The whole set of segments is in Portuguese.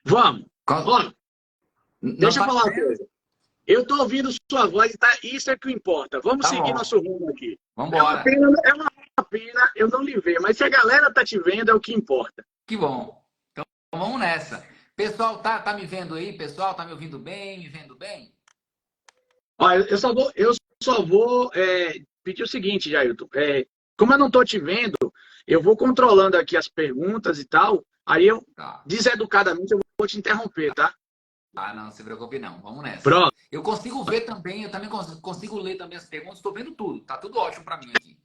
Vamos. Co- Ó, Não deixa eu tá falar uma vendo? coisa. Eu tô ouvindo sua voz e tá, isso é que importa. Vamos Tá seguir bom. nosso rumo aqui. Vambora. É uma pena eu não lhe ver, mas se a galera tá te vendo é o que importa. Que bom. Então vamos nessa. Pessoal, tá me vendo aí? Pessoal, tá me ouvindo bem? Me vendo bem? Ó, eu só vou pedir o seguinte, Jailton. Como eu não tô te vendo, eu vou controlando aqui as perguntas e tal. Aí eu, Tá. deseducadamente, eu vou te interromper, tá? Ah, não se preocupe não. Vamos nessa. Pronto. Eu consigo ver também, eu também consigo ler também as perguntas, estou vendo tudo. Tá tudo ótimo para mim aqui.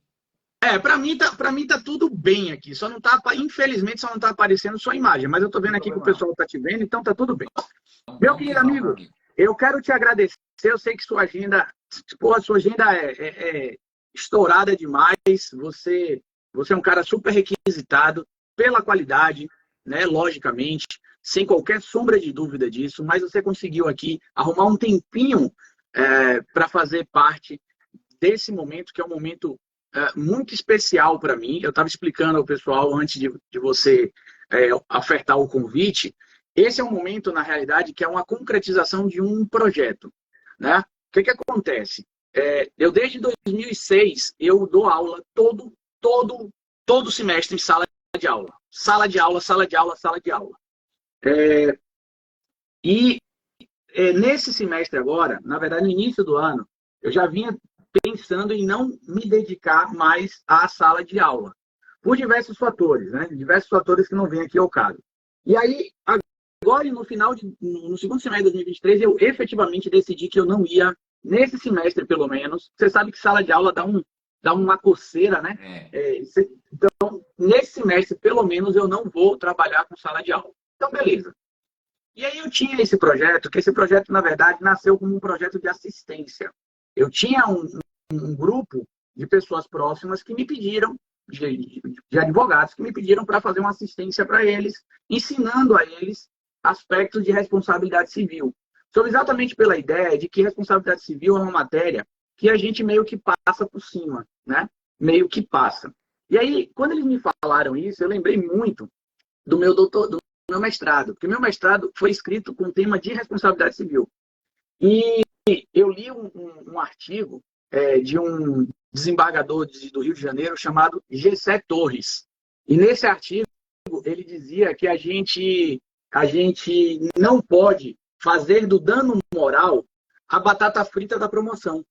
Pra mim tá tudo bem aqui. Só não tá, infelizmente, só não tá aparecendo sua imagem. Mas eu tô Não tem vendo aqui que o problema não. pessoal tá te vendo, então tá tudo bem. Então, Meu vamos que querido vamos, meu amigo, amigo. eu quero te agradecer. Eu sei que sua agenda é estourada demais. Você é um cara super requisitado pela qualidade, né? Logicamente, sem qualquer sombra de dúvida disso. Mas você conseguiu aqui arrumar um tempinho para fazer parte desse momento, que é um momento muito especial para mim. Eu estava explicando ao pessoal antes de você ofertar o convite. Esse é um momento, na realidade, que é uma concretização de um projeto, né? O que acontece? Eu, desde 2006, eu dou aula todo semestre em sala de aula. Sala de aula, sala de aula, sala de aula. E nesse semestre agora, na verdade, no início do ano, eu já vinha pensando em não me dedicar mais à sala de aula, por diversos fatores, né? Diversos fatores que não vêm aqui ao caso. E aí, agora, no segundo semestre de 2023, eu efetivamente decidi que eu não ia, nesse semestre pelo menos. Você sabe que sala de aula dá uma coceira, né? É. Então, nesse semestre, pelo menos, eu não vou trabalhar com sala de aula. Então, beleza. E aí eu tinha esse projeto, que esse projeto, na verdade, nasceu como um projeto de assistência. Eu tinha um grupo de pessoas próximas que me pediram, de advogados, que me pediram para fazer uma assistência para eles, ensinando a eles aspectos de responsabilidade civil. Sobre exatamente pela ideia de que responsabilidade civil é uma matéria que a gente meio que passa por cima, né? Meio que passa. E aí, quando eles me falaram isso, eu lembrei muito do meu mestrado, porque meu mestrado foi escrito com o tema de responsabilidade civil. E eu li um artigo de um desembargador do Rio de Janeiro chamado Gessé Torres. E nesse artigo ele dizia que a gente não pode fazer do dano moral a batata frita da promoção.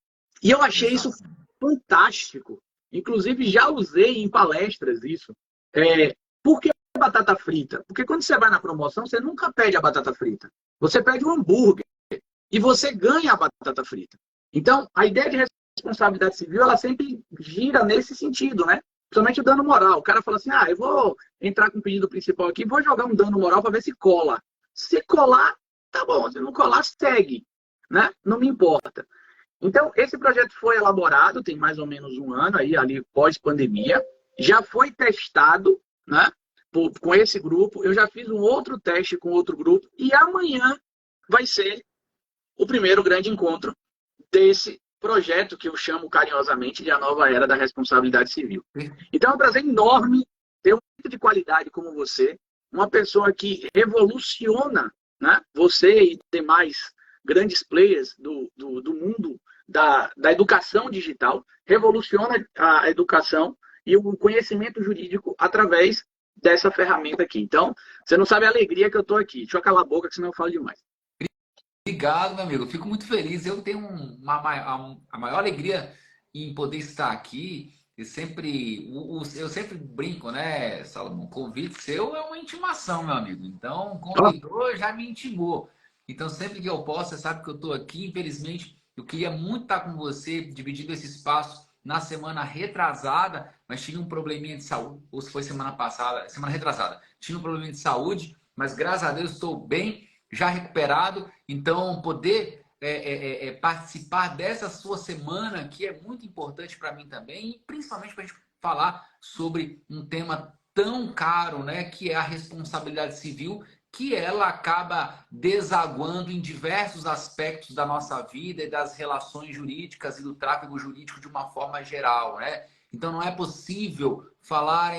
E eu achei isso Exato. fantástico. Inclusive, já usei em palestras isso. Por que batata frita? Porque quando você vai na promoção, você nunca pede a batata frita. Você pede um hambúrguer e você ganha a batata frita. Então, a ideia de responsabilidade civil, ela sempre gira nesse sentido, né? Principalmente o dano moral. O cara fala assim, eu vou entrar com o pedido principal aqui, vou jogar um dano moral para ver se cola. Se colar, tá bom. Se não colar, segue. Né? Não me importa. Então, esse projeto foi elaborado, tem mais ou menos um ano aí, ali pós-pandemia. Já foi testado, né? Com esse grupo. Eu já fiz um outro teste com outro grupo. E amanhã vai ser o primeiro grande encontro desse projeto que eu chamo carinhosamente de A Nova Era da Responsabilidade Civil. Então é um prazer enorme ter um tipo de qualidade como você, uma pessoa que revoluciona, né, você e demais grandes players do mundo da educação digital, revoluciona a educação e o conhecimento jurídico através dessa ferramenta aqui. Então, você não sabe a alegria que eu estou aqui. Deixa eu calar a boca, que senão eu falo demais. Obrigado, meu amigo. Eu fico muito feliz. Eu tenho a maior alegria em poder estar aqui. E sempre, eu sempre brinco, né, Salomão? Convite seu é uma intimação, meu amigo. Então, Ó, convidou, já me intimou. Então, sempre que eu posso, você sabe que eu estou aqui. Infelizmente, eu queria muito estar com você, dividindo esse espaço na semana retrasada, mas tive um probleminha de saúde, ou se foi semana passada, semana retrasada, tive um probleminha de saúde, mas graças a Deus estou bem, já recuperado. Então, poder participar dessa sua semana, que é muito importante para mim também, e principalmente para a gente falar sobre um tema tão caro, né, que é a responsabilidade civil, que ela acaba desaguando em diversos aspectos da nossa vida e das relações jurídicas e do tráfego jurídico de uma forma geral, né? Então, não é possível falar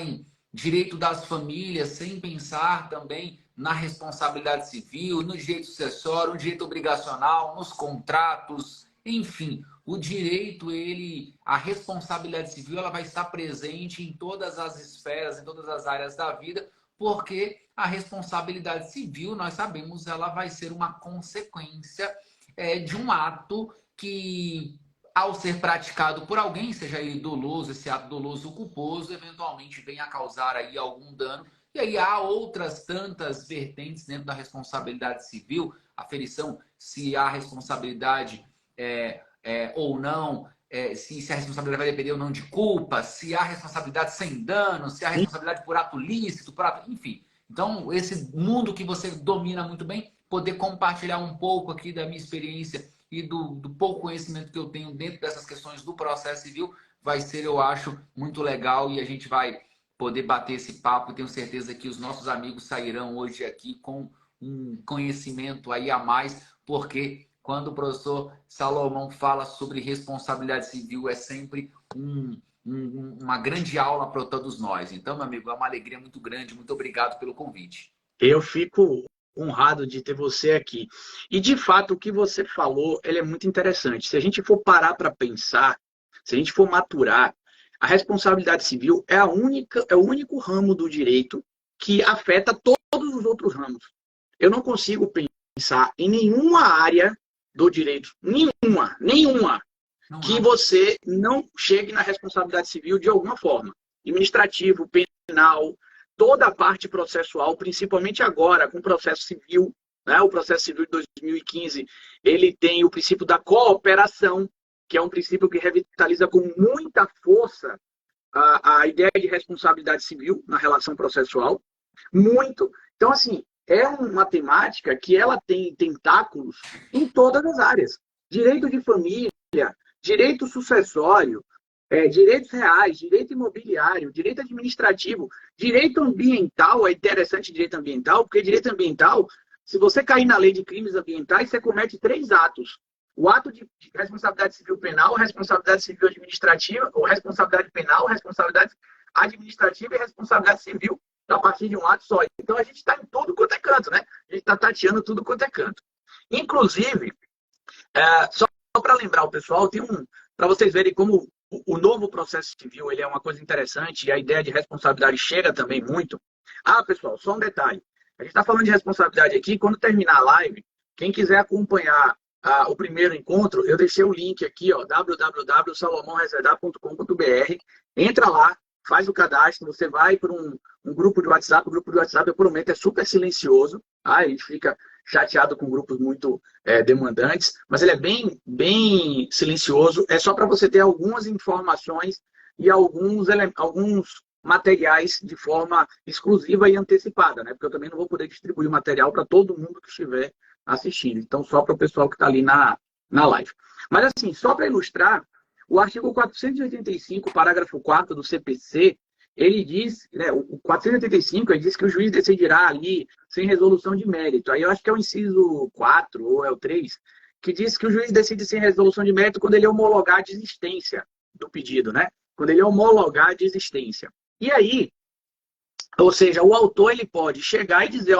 direito das famílias, sem pensar também na responsabilidade civil, no direito sucessório, no direito obrigacional, nos contratos, enfim. O direito, a responsabilidade civil, ela vai estar presente em todas as esferas, em todas as áreas da vida, porque a responsabilidade civil, nós sabemos, ela vai ser uma consequência de um ato que, ao ser praticado por alguém, seja ele doloso, esse ato doloso ou culposo, eventualmente venha a causar aí algum dano. E aí há outras tantas vertentes dentro da responsabilidade civil, aferição se há responsabilidade ou não, se a responsabilidade vai depender ou não de culpa, se há responsabilidade sem dano, se há responsabilidade por ato lícito, enfim. Então, esse mundo que você domina muito bem, poder compartilhar um pouco aqui da minha experiência e do pouco conhecimento que eu tenho dentro dessas questões do processo civil, vai ser, eu acho, muito legal e a gente vai poder bater esse papo. Tenho certeza que os nossos amigos sairão hoje aqui com um conhecimento aí a mais, porque quando o professor Salomão fala sobre responsabilidade civil, é sempre uma grande aula para todos nós. Então, meu amigo, é uma alegria muito grande. Muito obrigado pelo convite. Eu fico honrado de ter você aqui. E, de fato, o que você falou, ele é muito interessante. Se a gente for parar para pensar, se a gente for maturar, a responsabilidade civil é o único ramo do direito que afeta todos os outros ramos. Eu não consigo pensar em nenhuma área do direito, nenhuma, que você não chegue na responsabilidade civil de alguma forma. Administrativo, penal, toda a parte processual, principalmente agora, com o processo civil, né? O processo civil de 2015, ele tem o princípio da cooperação, que é um princípio que revitaliza com muita força a ideia de responsabilidade civil na relação processual. Muito. Então, assim, é uma temática que ela tem tentáculos em todas as áreas. Direito de família, direito sucessório, direitos reais, direito imobiliário, direito administrativo, direito ambiental. É interessante direito ambiental, porque direito ambiental, se você cair na lei de crimes ambientais, você comete 3 atos. O ato de responsabilidade civil penal, responsabilidade civil administrativa, ou responsabilidade penal, responsabilidade administrativa e responsabilidade civil a partir de um ato só. Então, a gente está em tudo quanto é canto, né? A gente está tateando tudo quanto é canto. Inclusive, só para lembrar o pessoal, para vocês verem como o novo processo civil ele é uma coisa interessante e a ideia de responsabilidade chega também muito. Pessoal, só um detalhe. A gente está falando de responsabilidade aqui. Quando terminar a live, quem quiser acompanhar o primeiro encontro, eu deixei o link aqui, www.salomãoreservar.com.br. Entra lá, faz o cadastro, você vai para um grupo de WhatsApp. O grupo de WhatsApp, eu prometo, é super silencioso. A gente fica chateado com grupos muito demandantes, mas ele é bem silencioso. É só para você ter algumas informações e alguns materiais de forma exclusiva e antecipada, né? Porque eu também não vou poder distribuir material para todo mundo que estiver assistindo. Então, só para o pessoal que está ali na live. Mas, assim, só para ilustrar, o artigo 485, parágrafo 4 do CPC, ele diz, né, o 485, ele diz que o juiz decidirá ali sem resolução de mérito. Aí eu acho que é o inciso 4 ou é o 3, que diz que o juiz decide sem resolução de mérito quando ele homologar a desistência do pedido, né? Quando ele homologar a desistência. E aí, ou seja, o autor ele pode chegar e dizer,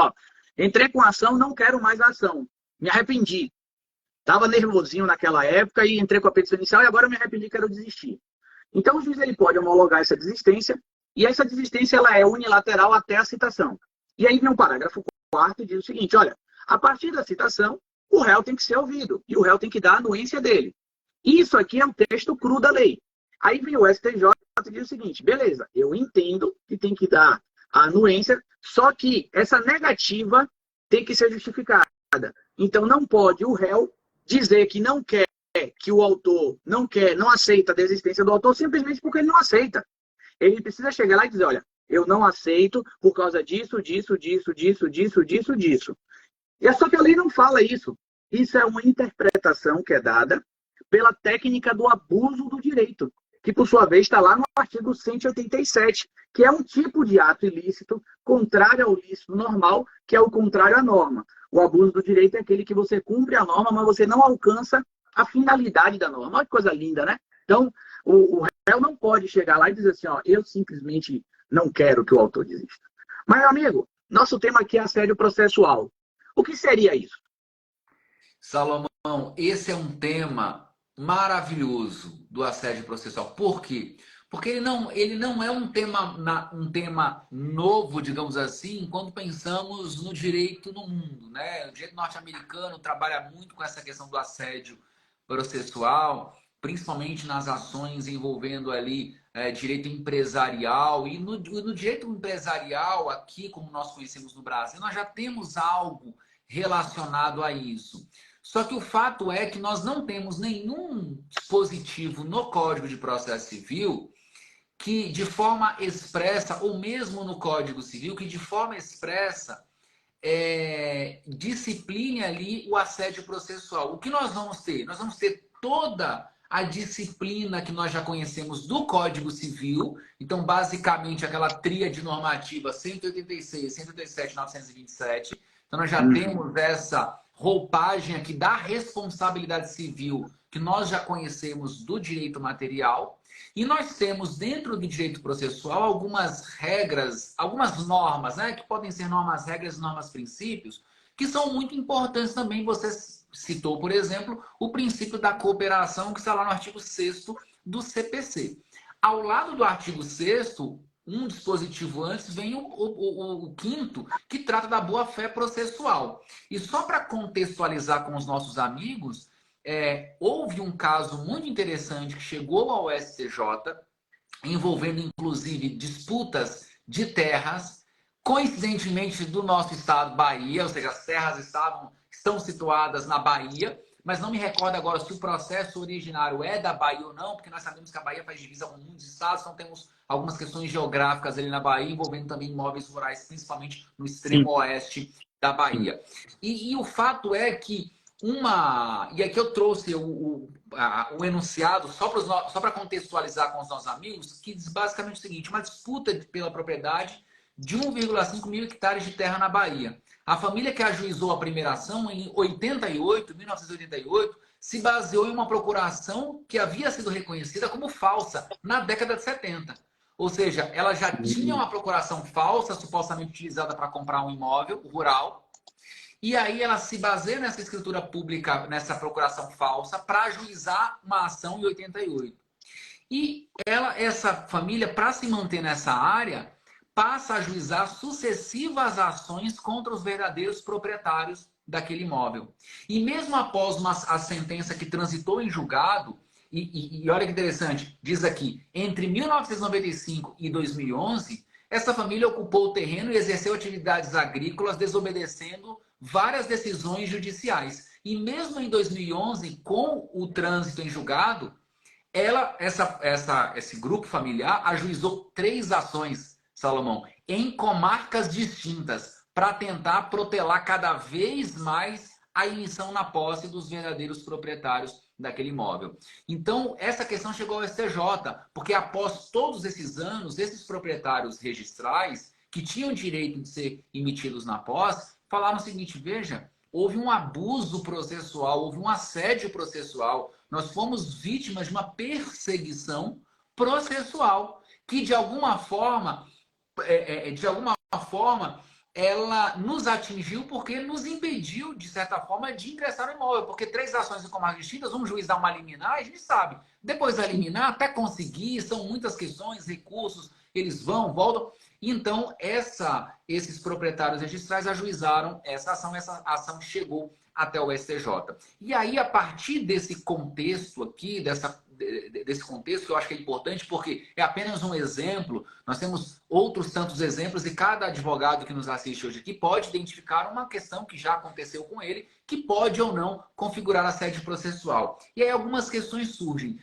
entrei com a ação, não quero mais a ação. Me arrependi. Estava nervosinho naquela época e entrei com a petição inicial e agora eu me arrependi, quero desistir. Então, o juiz ele pode homologar essa desistência e essa desistência ela é unilateral até a citação. E aí vem o parágrafo 4º e diz o seguinte, olha, a partir da citação, o réu tem que ser ouvido e o réu tem que dar a anuência dele. Isso aqui é um texto cru da lei. Aí vem o STJ e diz o seguinte, beleza, eu entendo que tem que dar a anuência, só que essa negativa tem que ser justificada. Então, não pode o réu dizer que não quer, que o autor não aceita a desistência do autor simplesmente porque ele não aceita. Ele precisa chegar lá e dizer, olha, eu não aceito por causa disso, disso. E é só que a lei não fala isso. Isso é uma interpretação que é dada pela técnica do abuso do direito, que por sua vez está lá no artigo 187, que é um tipo de ato ilícito contrário ao lícito normal, que é o contrário à norma. O abuso do direito é aquele que você cumpre a norma, mas você não alcança a finalidade da norma. Olha que coisa linda, né? Então, o réu não pode chegar lá e dizer assim, eu simplesmente Não quero que o autor desista. Mas, meu amigo, nosso tema aqui é assédio processual. O que seria isso? Salomão, esse é um tema maravilhoso do assédio processual. Por quê? Porque ele não é um tema novo, digamos assim, quando pensamos no direito no mundo, né? O direito norte-americano trabalha muito com essa questão do assédio processual, principalmente nas ações envolvendo ali direito empresarial. E no direito empresarial, aqui, como nós conhecemos no Brasil, nós já temos algo relacionado a isso. Só que o fato é que nós não temos nenhum dispositivo no Código de Processo Civil que de forma expressa, ou mesmo no Código Civil, que de forma expressa discipline ali o assédio processual. O que nós vamos ter? Nós vamos ter toda a disciplina que nós já conhecemos do Código Civil. Então, basicamente, aquela tríade normativa 186, 187 e 927. Então, nós já temos essa roupagem aqui da responsabilidade civil que nós já conhecemos do direito material. E nós temos dentro do direito processual algumas regras, algumas normas, né, que podem ser normas, regras, normas, princípios, que são muito importantes também. Você citou, por exemplo, o princípio da cooperação, que está lá no artigo 6º do CPC. Ao lado do artigo 6º, um dispositivo antes, vem o 5º, que trata da boa-fé processual. E só para contextualizar com os nossos amigos, houve um caso muito interessante que chegou ao STJ, envolvendo inclusive disputas de terras, coincidentemente do nosso estado, Bahia, ou seja, as terras estão situadas na Bahia, mas não me recordo agora se o processo originário é da Bahia ou não, porque nós sabemos que a Bahia faz divisa com muitos estados, então temos algumas questões geográficas ali na Bahia, envolvendo também imóveis rurais, principalmente no extremo oeste da Bahia. E o fato é que e aqui eu trouxe o enunciado só para contextualizar com os nossos amigos, que diz basicamente o seguinte: uma disputa pela propriedade de 1,5 mil hectares de terra na Bahia. A família que ajuizou a primeira ação em 1988, se baseou em uma procuração que havia sido reconhecida como falsa na década de 70. Ou seja, ela já tinha uma procuração falsa, supostamente utilizada para comprar um imóvel rural. E aí ela se baseia nessa escritura pública, nessa procuração falsa, para ajuizar uma ação em 88. E essa família, para se manter nessa área, passa a ajuizar sucessivas ações contra os verdadeiros proprietários daquele imóvel. E mesmo após a sentença que transitou em julgado, e olha que interessante, diz aqui, entre 1995 e 2011, essa família ocupou o terreno e exerceu atividades agrícolas, desobedecendo várias decisões judiciais. E mesmo em 2011, com o trânsito em julgado, esse grupo familiar ajuizou 3 ações, Salomão, em comarcas distintas, para tentar protelar cada vez mais a emissão na posse dos verdadeiros proprietários daquele imóvel. Então, essa questão chegou ao STJ, porque após todos esses anos, esses proprietários registrais, que tinham direito de ser emitidos na posse, falaram o seguinte: veja, houve um abuso processual, houve um assédio processual, nós fomos vítimas de uma perseguição processual, que de alguma forma, ela nos atingiu porque nos impediu, de certa forma, de ingressar no imóvel. Porque 3 ações em comarcas distintas, um juiz dá uma liminar, a gente sabe. Depois da liminar, até conseguir, são muitas questões, recursos, eles vão, voltam. Então, esses proprietários registrais ajuizaram essa ação chegou até o STJ. E aí, a partir desse contexto aqui, desse contexto, que eu acho que é importante, porque é apenas um exemplo, nós temos outros tantos exemplos, e cada advogado que nos assiste hoje aqui pode identificar uma questão que já aconteceu com ele, que pode ou não configurar assédio processual. E aí algumas questões surgem.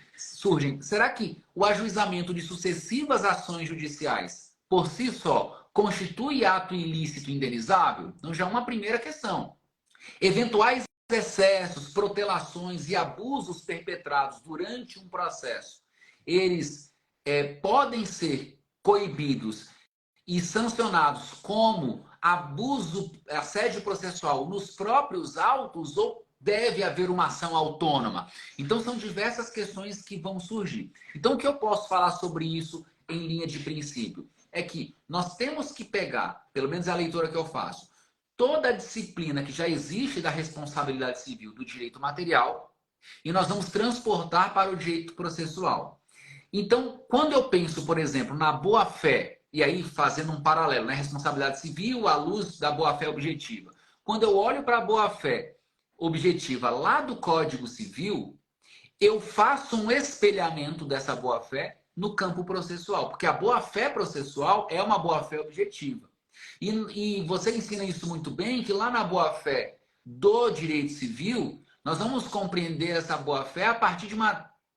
Será que o ajuizamento de sucessivas ações judiciais, por si só, constitui ato ilícito indenizável? Então já é uma primeira questão. Eventuais excessos, protelações e abusos perpetrados durante um processo, eles podem ser coibidos e sancionados como assédio processual nos próprios autos, ou deve haver uma ação autônoma? Então são diversas questões que vão surgir. Então o que eu posso falar sobre isso em linha de princípio? é que nós temos que pegar, pelo menos é a leitura que eu faço, toda a disciplina que já existe da responsabilidade civil do direito material e nós vamos transportar para o direito processual. Então, quando eu penso, por exemplo, na boa-fé, e aí fazendo um paralelo, né? Responsabilidade civil à luz da boa-fé objetiva. Quando eu olho para a boa-fé objetiva lá do Código Civil, eu faço um espelhamento dessa boa-fé no campo processual, porque a boa-fé processual é uma boa-fé objetiva. E você ensina isso muito bem, que lá na boa-fé do direito civil, nós vamos compreender essa boa-fé a partir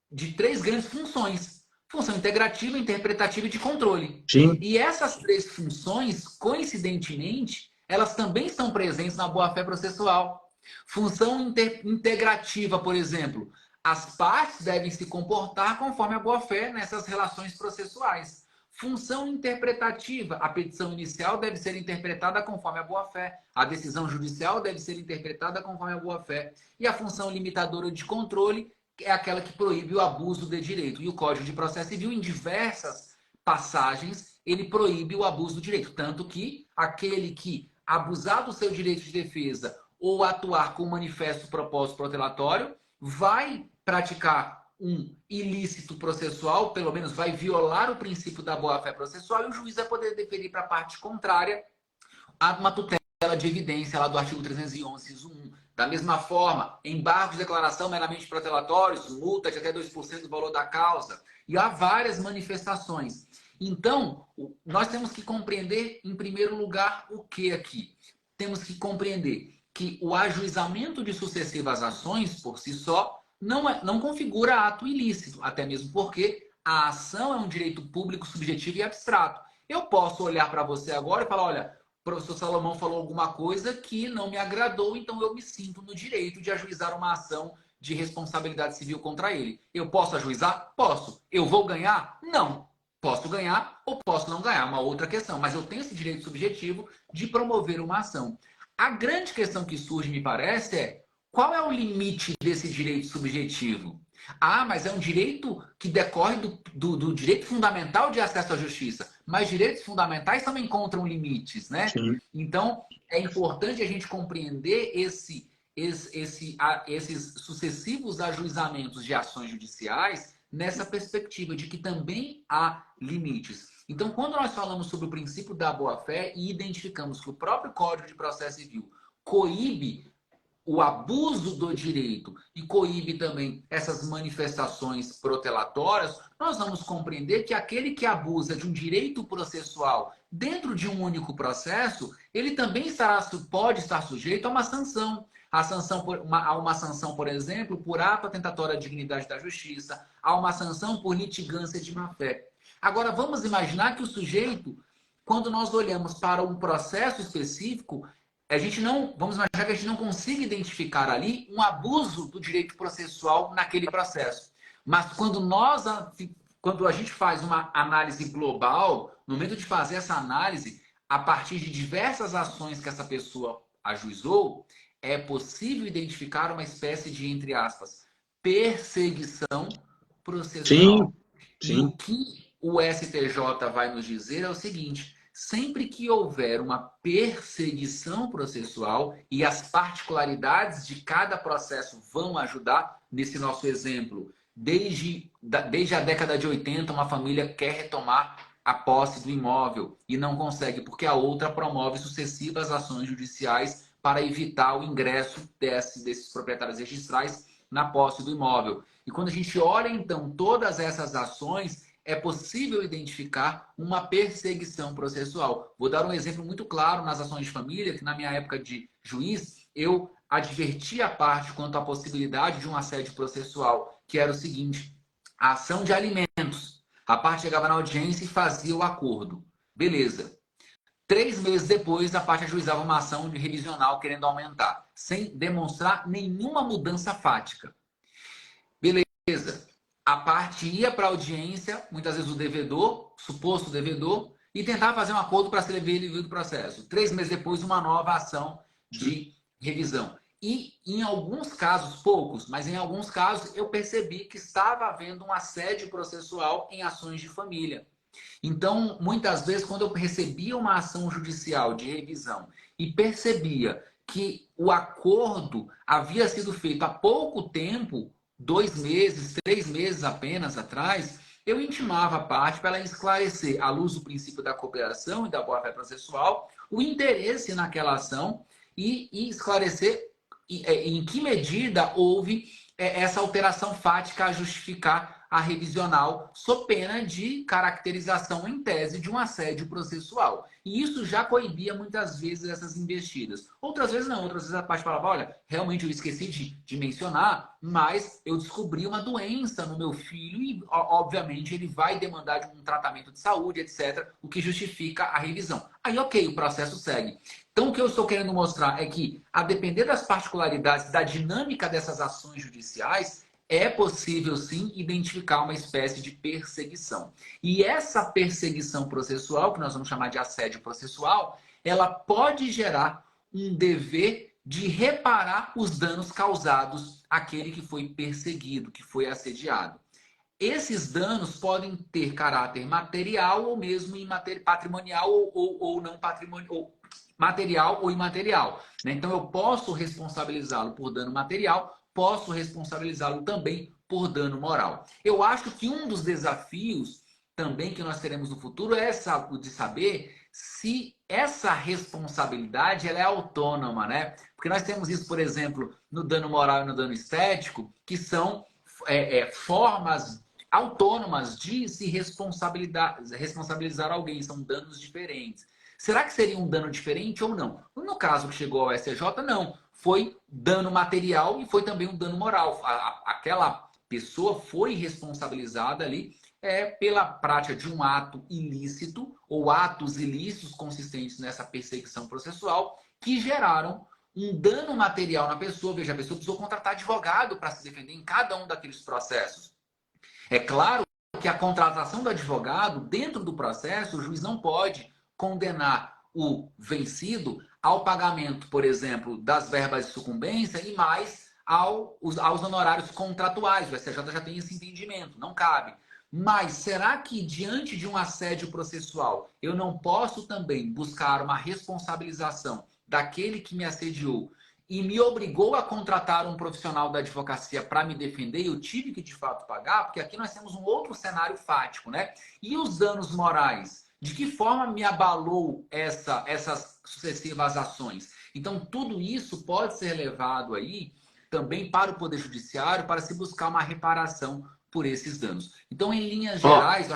de três grandes funções. Função integrativa, interpretativa e de controle. Sim. E essas três funções, coincidentemente, elas também estão presentes na boa-fé processual. Função integrativa, por exemplo, as partes devem se comportar conforme a boa-fé nessas relações processuais. Função interpretativa, a petição inicial deve ser interpretada conforme a boa-fé. A decisão judicial deve ser interpretada conforme a boa-fé. E a função limitadora de controle é aquela que proíbe o abuso de direito. E o Código de Processo Civil, em diversas passagens, ele proíbe o abuso do direito. Tanto que aquele que abusar do seu direito de defesa ou atuar com manifesto propósito protelatório vai praticar um ilícito processual, pelo menos vai violar o princípio da boa-fé processual, e o juiz vai poder deferir para a parte contrária a uma tutela de evidência lá do artigo 311, inciso 1. Da mesma forma, embargos de declaração meramente protelatórios, multa de até 2% do valor da causa, e há várias manifestações. Então, nós temos que compreender, em primeiro lugar, o que aqui? Temos que compreender que o ajuizamento de sucessivas ações, por si só, não configura ato ilícito, até mesmo porque a ação é um direito público subjetivo e abstrato. Eu posso olhar para você agora e falar, olha, o professor Salomão falou alguma coisa que não me agradou, então eu me sinto no direito de ajuizar uma ação de responsabilidade civil contra ele. Eu posso ajuizar? Posso. Eu vou ganhar? Não. Posso ganhar ou posso não ganhar, uma outra questão. Mas eu tenho esse direito subjetivo de promover uma ação. A grande questão que surge, me parece, é qual é o limite desse direito subjetivo? Ah, mas é um direito que decorre do direito fundamental de acesso à justiça. Mas direitos fundamentais também encontram limites, né? Sim. Então, é importante a gente compreender esses sucessivos ajuizamentos de ações judiciais nessa perspectiva de que também há limites. Então, quando nós falamos sobre o princípio da boa-fé e identificamos que o próprio Código de Processo Civil coíbe o abuso do direito e coíbe também essas manifestações protelatórias, nós vamos compreender que aquele que abusa de um direito processual dentro de um único processo, ele também pode estar sujeito a uma sanção. Há uma sanção, por exemplo, por ato atentatório à dignidade da justiça, há uma sanção por litigância de má-fé. Agora, vamos imaginar que o sujeito, quando nós olhamos para um processo específico, vamos imaginar que a gente não consiga identificar ali um abuso do direito processual naquele processo. Mas quando a gente faz uma análise global, no momento de fazer essa análise, a partir de diversas ações que essa pessoa ajuizou, é possível identificar uma espécie de, entre aspas, perseguição processual. Sim. E o que o STJ vai nos dizer é o seguinte: sempre que houver uma perseguição processual, e as particularidades de cada processo vão ajudar, nesse nosso exemplo, desde a década de 80, uma família quer retomar a posse do imóvel e não consegue, porque a outra promove sucessivas ações judiciais para evitar o ingresso desses proprietários registrais na posse do imóvel. E quando a gente olha, então, todas essas ações, é possível identificar uma perseguição processual. Vou dar um exemplo muito claro nas ações de família, que na minha época de juiz, eu adverti a parte quanto à possibilidade de um assédio processual, que era o seguinte: a ação de alimentos. A parte chegava na audiência e fazia o acordo. Beleza. 3 meses depois, a parte ajuizava uma ação revisional querendo aumentar, sem demonstrar nenhuma mudança fática. Beleza. A parte ia para a audiência, muitas vezes o devedor, suposto devedor, e tentava fazer um acordo para ser livre do processo. 3 meses depois, uma nova ação de revisão. E em alguns casos, poucos, mas em alguns casos, eu percebi que estava havendo um assédio processual em ações de família. Então, muitas vezes, quando eu recebia uma ação judicial de revisão e percebia que o acordo havia sido feito há pouco tempo, 2 meses, 3 meses apenas atrás, eu intimava a parte para ela esclarecer, à luz do princípio da cooperação e da boa-fé processual, o interesse naquela ação e esclarecer em que medida houve essa alteração fática a justificar a revisional, sob pena de caracterização em tese de um assédio processual. E isso já coibia muitas vezes essas investidas. Outras vezes não, outras vezes a parte falava, olha, realmente eu esqueci de mencionar, mas eu descobri uma doença no meu filho e, obviamente, ele vai demandar de um tratamento de saúde, etc., o que justifica a revisão. Aí, ok, o processo segue. Então, o que eu estou querendo mostrar é que, a depender das particularidades da dinâmica dessas ações judiciais, é possível, sim, identificar uma espécie de perseguição. E essa perseguição processual, que nós vamos chamar de assédio processual, ela pode gerar um dever de reparar os danos causados àquele que foi perseguido, que foi assediado. Esses danos podem ter caráter material ou mesmo patrimonial ou não patrimonial, ou material ou imaterial. Né? Então, eu posso responsabilizá-lo por dano material, posso responsabilizá-lo também por dano moral. Eu acho que um dos desafios também que nós teremos no futuro é o de saber se essa responsabilidade ela é autônoma, né? Porque nós temos isso, por exemplo, no dano moral e no dano estético, que são formas autônomas de se responsabilizar alguém, são danos diferentes. Será que seria um dano diferente ou não? No caso que chegou ao STJ, não. Foi dano material e foi também um dano moral. Aquela pessoa foi responsabilizada ali pela prática de um ato ilícito ou atos ilícitos consistentes nessa perseguição processual que geraram um dano material na pessoa. Veja, a pessoa precisou contratar advogado para se defender em cada um daqueles processos. É claro que a contratação do advogado, dentro do processo, o juiz não pode condenar o vencido ao pagamento, por exemplo, das verbas de sucumbência e mais aos honorários contratuais. O STJ já tem esse entendimento, não cabe. Mas será que, diante de um assédio processual, eu não posso também buscar uma responsabilização daquele que me assediou e me obrigou a contratar um profissional da advocacia para me defender, e eu tive que, de fato, pagar? Porque aqui nós temos um outro cenário fático, né? E os danos morais? De que forma me abalou essas sucessivas ações? Então, tudo isso pode ser levado aí também para o Poder Judiciário para se buscar uma reparação por esses danos. Então, em linhas gerais,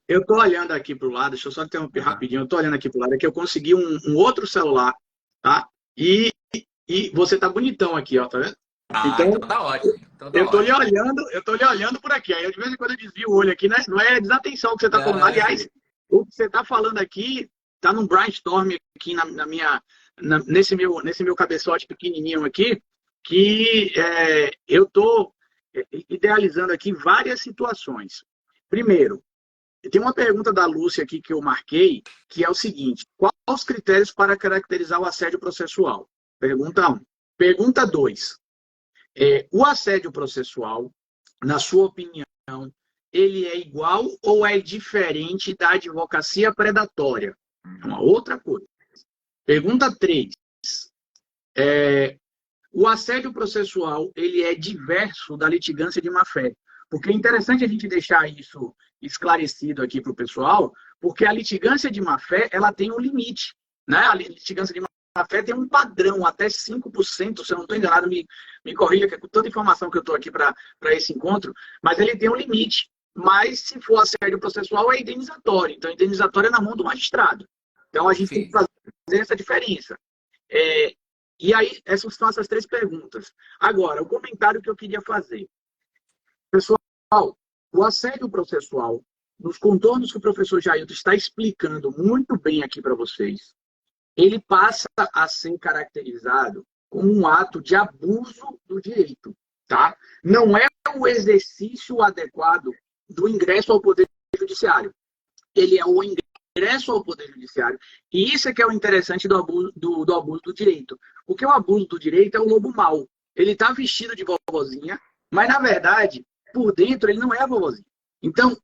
eu estou olhando aqui para o lado, deixa eu só interromper rapidinho, eu estou olhando aqui para o lado, é que eu consegui um outro celular, tá? E você tá bonitão aqui, ó, tá vendo? Então tá ótimo. Então tá eu tô lhe olhando por aqui. Aí de vez em quando eu desvio o olho aqui, né? Não é desatenção que você tá falando. Aliás, o que você tá falando aqui tá num brainstorm aqui nesse meu cabeçote pequenininho aqui, que eu tô idealizando aqui várias situações. Primeiro, tem uma pergunta da Lúcia aqui que eu marquei, que é o seguinte: quais os critérios para caracterizar o assédio processual? Pergunta 1. Pergunta 2. O assédio processual, na sua opinião, ele é igual ou é diferente da advocacia predatória? É uma outra coisa. Pergunta 3. O assédio processual, ele é diverso da litigância de má-fé? Porque é interessante a gente deixar isso esclarecido aqui para o pessoal, porque a litigância de má-fé, ela tem um limite, né? A litigância de má-fé tem um padrão, até 5%, se eu não estou enganado, me corrija, que é com tanta informação que eu estou aqui para esse encontro, mas ele tem um limite. Mas, se for assédio processual, é indenizatório. Então, indenizatório é na mão do magistrado. Então, a gente tem que fazer essa diferença. E aí, essas são essas 3 perguntas. Agora, o comentário que eu queria fazer. Pessoal, o assédio processual, nos contornos que o professor Jailton está explicando muito bem aqui para vocês, ele passa a ser caracterizado como um ato de abuso do direito, tá? Não é o exercício adequado do ingresso ao Poder Judiciário. Ele é o ingresso ao Poder Judiciário. E isso é que é o interessante do abuso do direito. Porque o abuso do direito é o lobo mau. Ele está vestido de vovozinha, mas, na verdade, por dentro, ele não é a vovozinha. Então,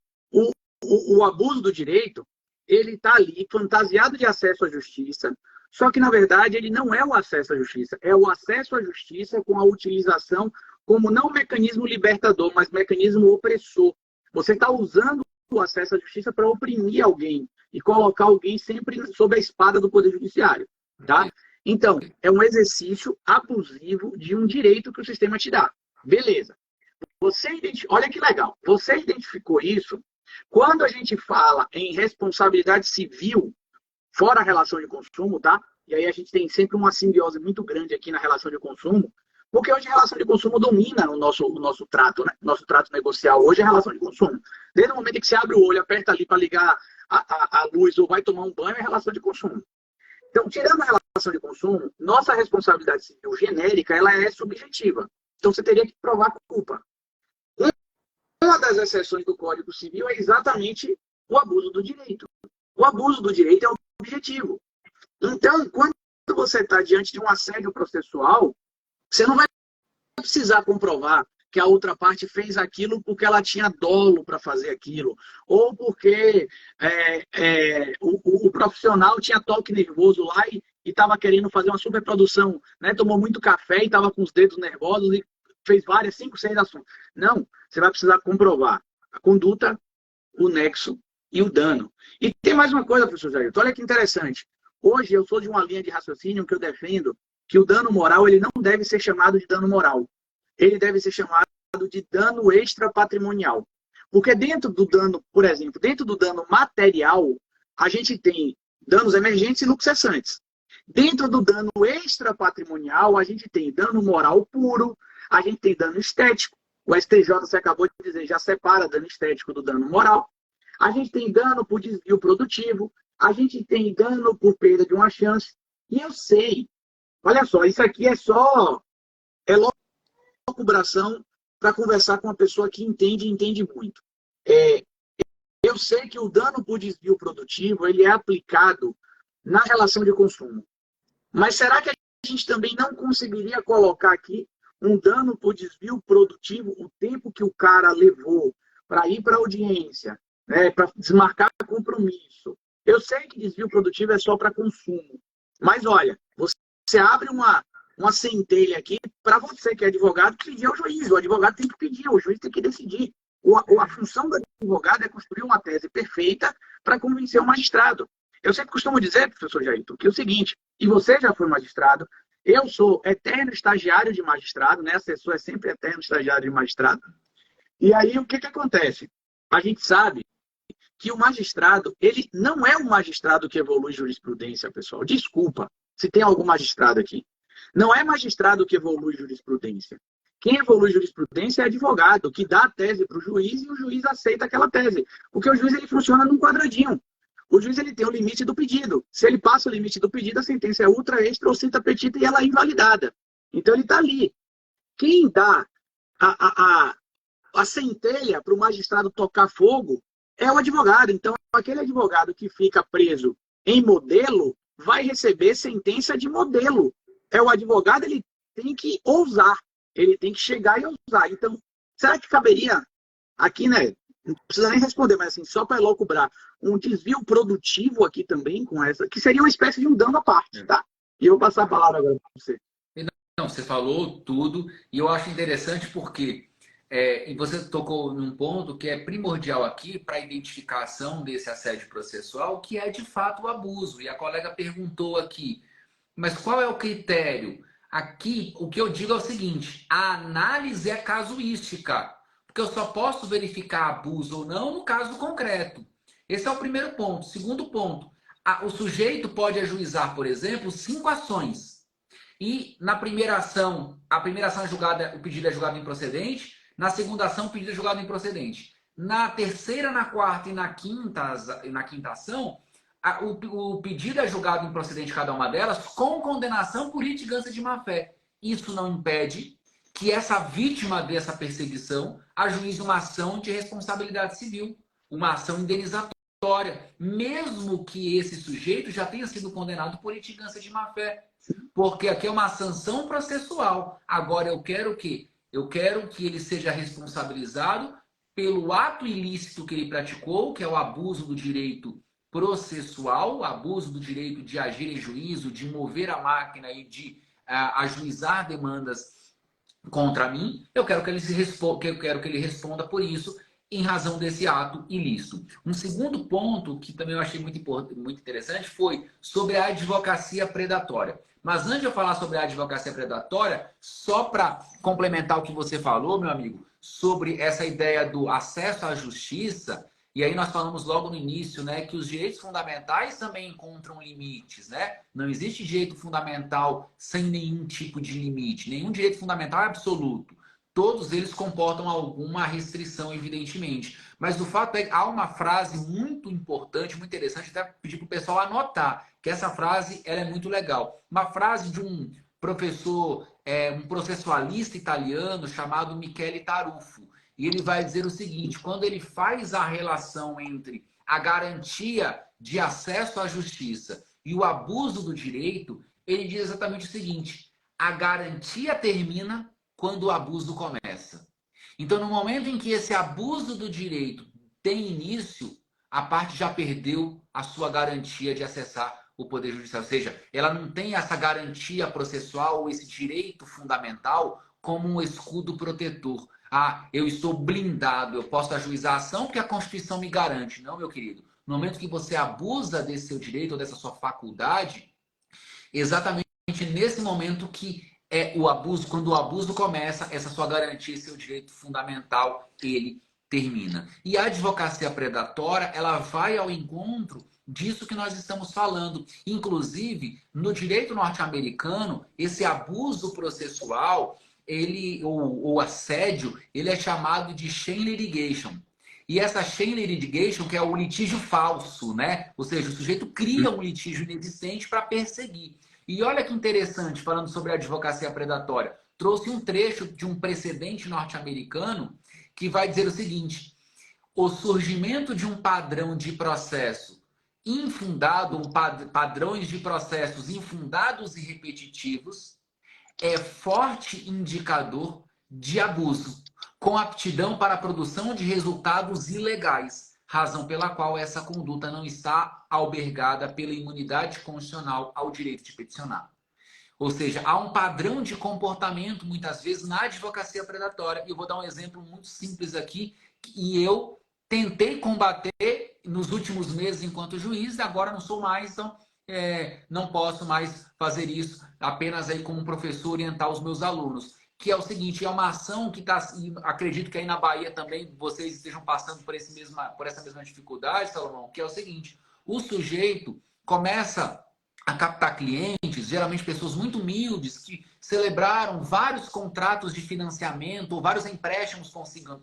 o abuso do direito, ele está ali fantasiado de acesso à justiça, só que, na verdade, ele não é o acesso à justiça, é o acesso à justiça com a utilização como não mecanismo libertador, mas mecanismo opressor. Você está usando o acesso à justiça para oprimir alguém e colocar alguém sempre sob a espada do Poder Judiciário. Tá? Então, é um exercício abusivo de um direito que o sistema te dá. Beleza. Olha que legal. Você identificou isso. Quando a gente fala em responsabilidade civil, fora a relação de consumo, tá? E aí a gente tem sempre uma simbiose muito grande aqui na relação de consumo, porque hoje a relação de consumo domina o nosso trato, né? Nosso trato negocial hoje é a relação de consumo. Desde o momento em que você abre o olho, aperta ali para ligar a luz ou vai tomar um banho, é relação de consumo. Então, tirando a relação de consumo, nossa responsabilidade civil genérica, ela é subjetiva. Então, você teria que provar culpa. Uma das exceções do Código Civil é exatamente o abuso do direito. O abuso do direito é objetivo. Então, quando você está diante de um assédio processual, você não vai precisar comprovar que a outra parte fez aquilo porque ela tinha dolo para fazer aquilo, ou porque o profissional tinha toque nervoso lá e estava querendo fazer uma superprodução, né? Tomou muito café e estava com os dedos nervosos e fez várias, 5, 6 ações. Não, você vai precisar comprovar a conduta, o nexo e o dano. E tem mais uma coisa, professor Jair, olha que interessante. Hoje eu sou de uma linha de raciocínio que eu defendo que o dano moral ele não deve ser chamado de dano moral. Ele deve ser chamado de dano extrapatrimonial. Porque dentro do dano, por exemplo, dentro do dano material, a gente tem danos emergentes e lucros cessantes. Dentro do dano extrapatrimonial, a gente tem dano moral puro, a gente tem dano estético. O STJ, você acabou de dizer, já separa dano estético do dano moral. A gente tem dano por desvio produtivo. A gente tem dano por perda de uma chance. E eu sei, olha só, isso aqui é locubração para conversar com uma pessoa que entende e entende muito. Eu sei que o dano por desvio produtivo ele é aplicado na relação de consumo. Mas será que a gente também não conseguiria colocar aqui um dano por desvio produtivo, o tempo que o cara levou para ir para a audiência, né, para desmarcar compromisso? Eu sei que desvio produtivo é só para consumo. Mas olha, você abre uma centelha aqui para você, que é advogado, pedir ao juiz. O advogado tem que pedir, o juiz tem que decidir. A função do advogado é construir uma tese perfeita para convencer o magistrado. Eu sempre costumo dizer, professor Jair, que é o seguinte, e você já foi magistrado, eu sou eterno estagiário de magistrado, né? Assessor é sempre eterno estagiário de magistrado. E aí, o que acontece? A gente sabe que o magistrado, ele não é um magistrado que evolui jurisprudência, pessoal. Desculpa se tem algum magistrado aqui. Não é magistrado que evolui jurisprudência. Quem evolui jurisprudência é advogado, que dá a tese para o juiz e o juiz aceita aquela tese. Porque o juiz ele funciona num quadradinho. O juiz ele tem o limite do pedido. Se ele passa o limite do pedido, a sentença é ultra, extra ou cita petita e ela é invalidada. Então ele está ali. Quem dá a centelha para o magistrado tocar fogo é o advogado. Então, aquele advogado que fica preso em modelo vai receber sentença de modelo. O advogado ele tem que ousar. Ele tem que chegar e ousar. Então, será que caberia aqui, né? Não precisa nem responder, mas assim, só para elocubrar, um desvio produtivo aqui também com essa, que seria uma espécie de um dano à parte, tá? E eu vou passar a palavra agora para você. Não, você falou tudo e eu acho interessante porque e você tocou num ponto que é primordial aqui para a identificação desse assédio processual, que é de fato o abuso. E a colega perguntou aqui, mas qual é o critério? Aqui, o que eu digo é o seguinte, a análise é casuística. Porque eu só posso verificar abuso ou não no caso concreto. Esse é o primeiro ponto. Segundo ponto, o sujeito pode ajuizar, por exemplo, 5 ações. E na primeira ação, a primeira ação é julgada, o pedido é julgado improcedente. Na segunda ação, o pedido é julgado improcedente. Na terceira, na quarta e na quinta ação, o pedido é julgado improcedente cada uma delas com condenação por litigância de má-fé. Isso não impede que essa vítima dessa perseguição ajuize uma ação de responsabilidade civil, uma ação indenizatória, mesmo que esse sujeito já tenha sido condenado por litigância de má-fé. Porque aqui é uma sanção processual. Agora, eu quero o quê? Eu quero que ele seja responsabilizado pelo ato ilícito que ele praticou, que é o abuso do direito processual, o abuso do direito de agir em juízo, de mover a máquina e de ajuizar demandas contra mim, eu quero que ele responda por isso em razão desse ato ilícito. Um segundo ponto que também eu achei muito interessante foi sobre a advocacia predatória. Mas antes de eu falar sobre a advocacia predatória, só para complementar o que você falou, meu amigo, sobre essa ideia do acesso à justiça, e aí nós falamos logo no início, né, que os direitos fundamentais também encontram limites, né? Não existe direito fundamental sem nenhum tipo de limite. Nenhum direito fundamental é absoluto. Todos eles comportam alguma restrição, evidentemente. Mas o fato é que há uma frase muito importante, muito interessante, até pedir para o pessoal anotar, que essa frase ela é muito legal. Uma frase de um professor, um processualista italiano chamado Michele Tarufo. E ele vai dizer o seguinte: quando ele faz a relação entre a garantia de acesso à justiça e o abuso do direito, ele diz exatamente o seguinte: a garantia termina quando o abuso começa. Então, no momento em que esse abuso do direito tem início, a parte já perdeu a sua garantia de acessar o poder judicial. Ou seja, ela não tem essa garantia processual ou esse direito fundamental como um escudo protetor. Ah, eu estou blindado, eu posso ajuizar a ação porque a Constituição me garante. Não, meu querido. No momento que você abusa desse seu direito ou dessa sua faculdade, exatamente nesse momento que é o abuso, quando o abuso começa, essa sua garantia, seu direito fundamental, ele termina. E a advocacia predatória, ela vai ao encontro disso que nós estamos falando. Inclusive, no direito norte-americano, esse abuso processual, o assédio, ele é chamado de chain litigation. E essa chain litigation, que é o litígio falso, né? Ou seja, o sujeito cria um litígio inexistente para perseguir. E olha que interessante, falando sobre a advocacia predatória, trouxe um trecho de um precedente norte-americano que vai dizer o seguinte: o surgimento de um padrão de processo infundado, padrões de processos infundados e repetitivos, é forte indicador de abuso, com aptidão para a produção de resultados ilegais, razão pela qual essa conduta não está albergada pela imunidade constitucional ao direito de peticionar. Ou seja, há um padrão de comportamento, muitas vezes, na advocacia predatória. E eu vou dar um exemplo muito simples aqui, e eu tentei combater nos últimos meses enquanto juiz, agora não sou mais, então não posso mais fazer isso apenas aí como professor orientar os meus alunos. Que é o seguinte, é uma ação que está, acredito que aí na Bahia também vocês estejam passando por essa mesma dificuldade, Salomão, que é o seguinte: o sujeito começa a captar clientes, geralmente pessoas muito humildes, que celebraram vários contratos de financiamento ou vários empréstimos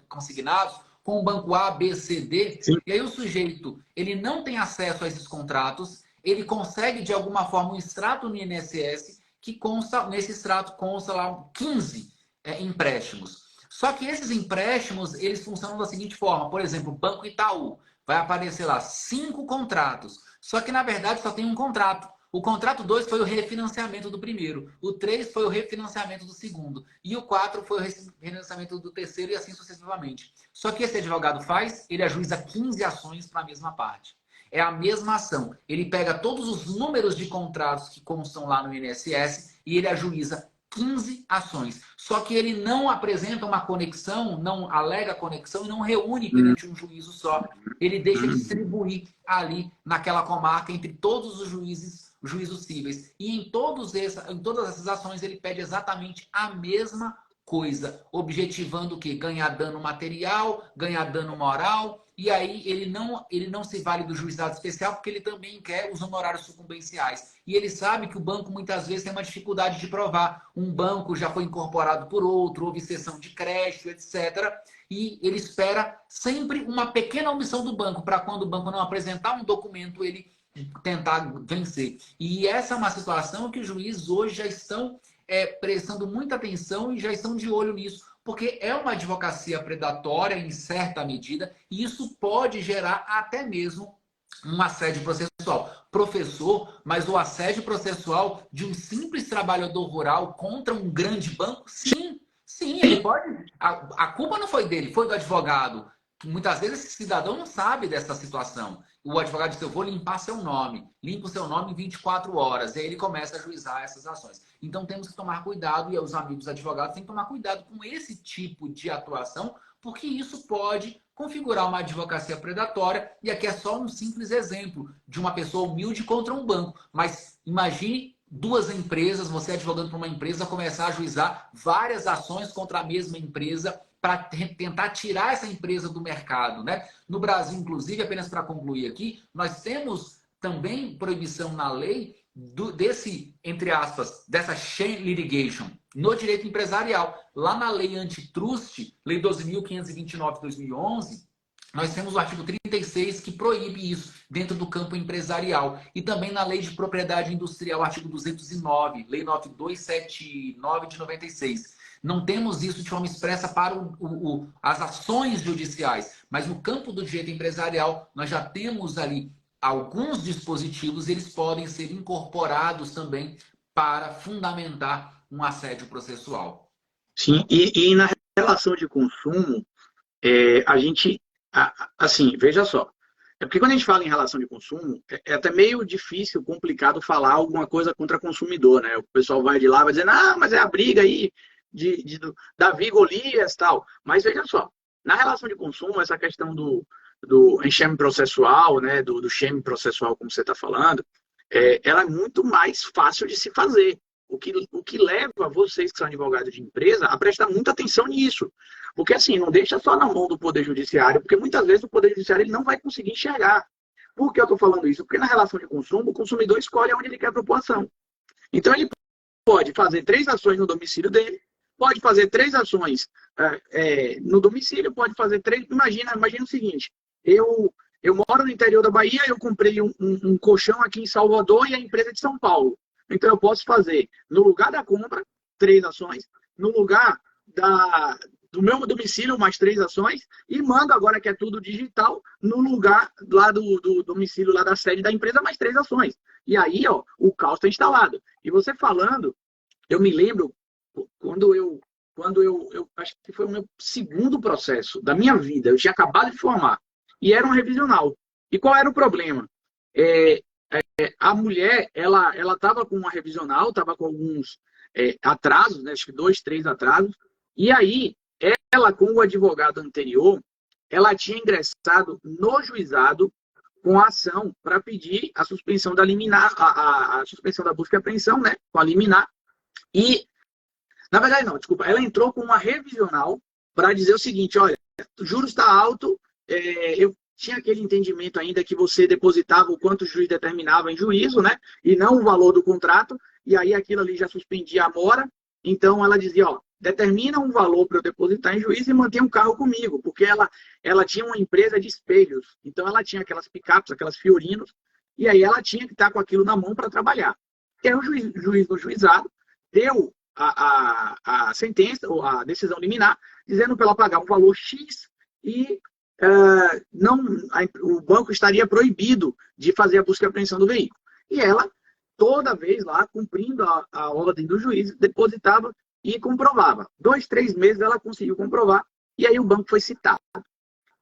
consignados com o banco A, B, C, D. Sim. E aí o sujeito, ele não tem acesso a esses contratos, ele consegue de alguma forma um extrato no INSS que consta, nesse extrato consta lá 15 empréstimos. Só que esses empréstimos, eles funcionam da seguinte forma: por exemplo, Banco Itaú, vai aparecer lá 5 contratos, só que na verdade só tem um contrato. O contrato 2 foi o refinanciamento do primeiro, o 3 foi o refinanciamento do segundo, e o 4 foi o refinanciamento do terceiro, e assim sucessivamente. Só que esse advogado faz, ele ajuiza 15 ações para a mesma parte. É a mesma ação. Ele pega todos os números de contratos que constam lá no INSS e ele ajuiza 15 ações. Só que ele não apresenta uma conexão, não alega conexão e não reúne perante um juízo só. Ele deixa distribuir ali naquela comarca entre todos os juízos cíveis. E em todas essas ações ele pede exatamente a mesma coisa, objetivando o quê? Ganhar dano material, ganhar dano moral. E aí ele não se vale do juizado especial porque ele também quer os honorários sucumbenciais. E ele sabe que o banco muitas vezes tem uma dificuldade de provar. Um banco já foi incorporado por outro, houve cessão de crédito, etc. E ele espera sempre uma pequena omissão do banco para quando o banco não apresentar um documento, ele tentar vencer. E essa é uma situação que os juízes hoje já estão prestando muita atenção e já estão de olho nisso, porque é uma advocacia predatória em certa medida, e isso pode gerar até mesmo um assédio processual. Professor, mas o assédio processual de um simples trabalhador rural contra um grande banco? Sim, ele pode. A culpa não foi dele, foi do advogado. Muitas vezes esse cidadão não sabe dessa situação. O advogado diz, eu vou limpar seu nome. Limpa o seu nome em 24 horas. E aí ele começa a ajuizar essas ações. Então temos que tomar cuidado, e os amigos advogados têm que tomar cuidado com esse tipo de atuação, porque isso pode configurar uma advocacia predatória. E aqui é só um simples exemplo de uma pessoa humilde contra um banco. Mas imagine duas empresas, você advogando para uma empresa, começar a ajuizar várias ações contra a mesma empresa, para tentar tirar essa empresa do mercado, né? No Brasil, inclusive, apenas para concluir aqui, nós temos também proibição na lei desse, entre aspas, dessa chain litigation no direito empresarial. Lá na lei antitrust, lei 12.529 de 2011, nós temos o artigo 36 que proíbe isso dentro do campo empresarial. E também na lei de propriedade industrial, artigo 209, lei 9279 de 96. Não temos isso de forma expressa para as ações judiciais, mas no campo do direito empresarial nós já temos ali alguns dispositivos, eles podem ser incorporados também para fundamentar um assédio processual. Sim, e na relação de consumo, a gente, assim, veja só, é porque quando a gente fala em relação de consumo, é até meio difícil, complicado falar alguma coisa contra consumidor, né? O pessoal vai de lá, vai dizendo, mas é a briga aí do Davi e Golias e tal. Mas veja só, na relação de consumo, essa questão do enxame processual, né, do shame processual, como você está falando, ela é muito mais fácil de se fazer. O que leva vocês que são advogados de empresa a prestar muita atenção nisso. Porque assim, não deixa só na mão do Poder Judiciário, porque muitas vezes o Poder Judiciário ele não vai conseguir enxergar. Por que eu estou falando isso? Porque na relação de consumo, o consumidor escolhe onde ele quer propor ação. Então ele pode fazer 3 ações no domicílio dele, pode fazer 3 ações no domicílio, pode fazer 3... Imagina o seguinte, eu moro no interior da Bahia, eu comprei um colchão aqui em Salvador e a empresa é de São Paulo. Então eu posso fazer, no lugar da compra, 3 ações, no lugar do meu domicílio, mais 3 ações, e mando agora que é tudo digital, no lugar lá do domicílio, lá da sede da empresa, mais 3 ações. E aí, ó, o caos está instalado. E você falando, eu me lembro, quando eu acho que foi o meu segundo processo da minha vida, eu tinha acabado de formar, e era um revisional. E qual era o problema? A mulher, ela estava com uma revisional, estava com alguns atrasos, né, acho que 2, 3 atrasos, e aí, ela, com o advogado anterior, ela tinha ingressado no juizado com a ação para pedir a suspensão da liminar, a suspensão da busca e apreensão, né, com a liminar, e na verdade, não, desculpa. Ela entrou com uma revisional para dizer o seguinte, olha, o juros está alto, eu tinha aquele entendimento ainda que você depositava o quanto o juiz determinava em juízo, né? E não o valor do contrato, e aí aquilo ali já suspendia a mora. Então ela dizia, ó, determina um valor para eu depositar em juízo e manter um carro comigo, porque ela tinha uma empresa de espelhos. Então ela tinha aquelas picapes, aquelas Fiorinos, e aí ela tinha que estar com aquilo na mão para trabalhar. E aí o juiz no juizado deu a sentença, ou a decisão liminar, dizendo para ela pagar um valor X e o banco estaria proibido de fazer a busca e apreensão do veículo. E ela, toda vez lá, cumprindo a ordem do juiz, depositava e comprovava. 2, 3 meses ela conseguiu comprovar e aí o banco foi citado.